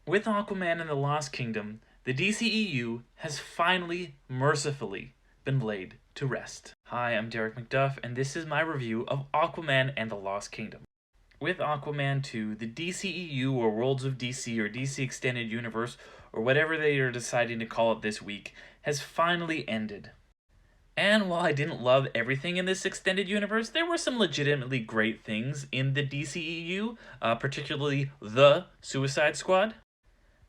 With Aquaman and the Lost Kingdom, the DCEU has finally, mercifully, been laid to rest. Hi, I'm Derek McDuff, and this is my review of Aquaman and the Lost Kingdom. With Aquaman 2, the DCEU, or Worlds of DC, or DC Extended Universe, or whatever they are deciding to call it this week, has finally ended. And while I didn't love everything in this extended universe, there were some legitimately great things in the DCEU, particularly the Suicide Squad.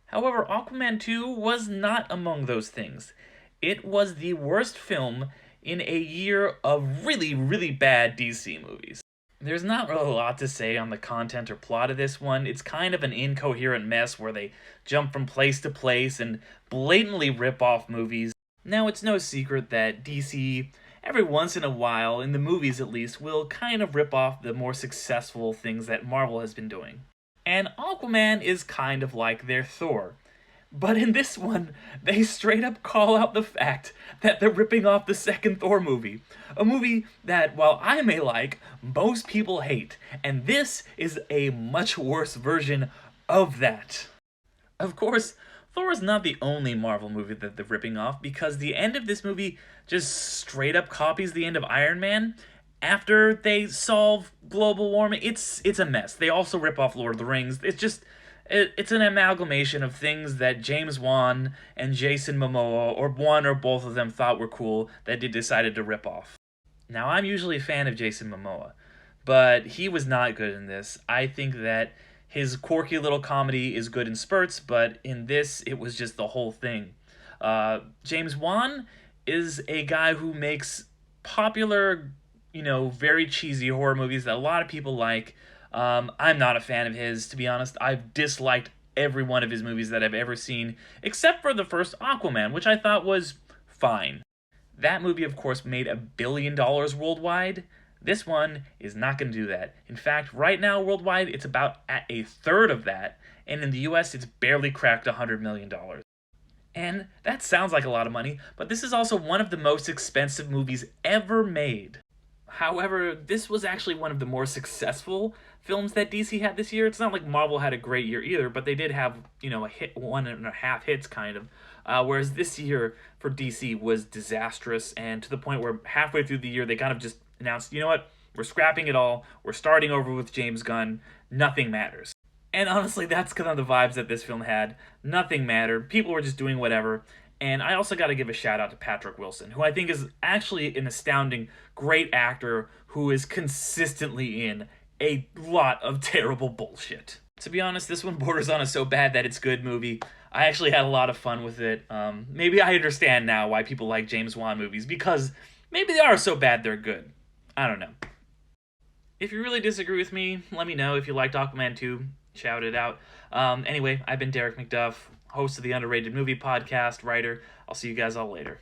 However, Aquaman 2 was not among those things. It was the worst film in a year of really, really bad DC movies. There's not really a lot to say on the content or plot of this one. It's kind of an incoherent mess where they jump from place to place and blatantly rip off movies. Now, it's no secret that DC, every once in a while, in the movies at least, will kind of rip off the more successful things that Marvel has been doing. And Aquaman is kind of like their Thor. But in this one, they straight up call out the fact that they're ripping off the second Thor movie. A movie that, while I may like, most people hate. And this is a much worse version of that. Of course, Thor is not the only Marvel movie that they're ripping off, because the end of this movie just straight up copies the end of Iron Man. After they solve global warming, it's a mess. They also rip off Lord of the Rings. It's an amalgamation of things that James Wan and Jason Momoa, or one or both of them, thought were cool that they decided to rip off. Now, I'm usually a fan of Jason Momoa, but he was not good in this. I think that his quirky little comedy is good in spurts, but in this, it was just the whole thing. James Wan is a guy who makes popular, very cheesy horror movies that a lot of people like. I'm not a fan of his, to be honest. I've disliked every one of his movies that I've ever seen, except for the first Aquaman, which I thought was fine. That movie, of course, made $1 billion worldwide. This one is not going to do that. In fact, right now, worldwide, it's about at a third of that, and in the US, it's barely cracked $100 million. And that sounds like a lot of money, but this is also one of the most expensive movies ever made. However, this was actually one of the more successful films that DC had this year. It's not like Marvel had a great year either, but they did have, a hit, 1.5 hits kind of. Whereas this year for DC was disastrous, and to the point where halfway through the year they kind of just announced, you know what, we're scrapping it all, we're starting over with James Gunn, nothing matters. And honestly, that's kind of the vibes that this film had. Nothing mattered, people were just doing whatever. And I also got to give a shout out to Patrick Wilson, who I think is actually an astounding, great actor who is consistently in a lot of terrible bullshit. To be honest, this one borders on a so bad that it's good movie. I actually had a lot of fun with it. Maybe I understand now why people like James Wan movies, because maybe they are so bad they're good. I don't know. If you really disagree with me, let me know. If you liked Aquaman 2, shout it out. Anyway, I've been Derek McDuff, host of the Underrated Movie Podcast, writer. I'll see you guys all later.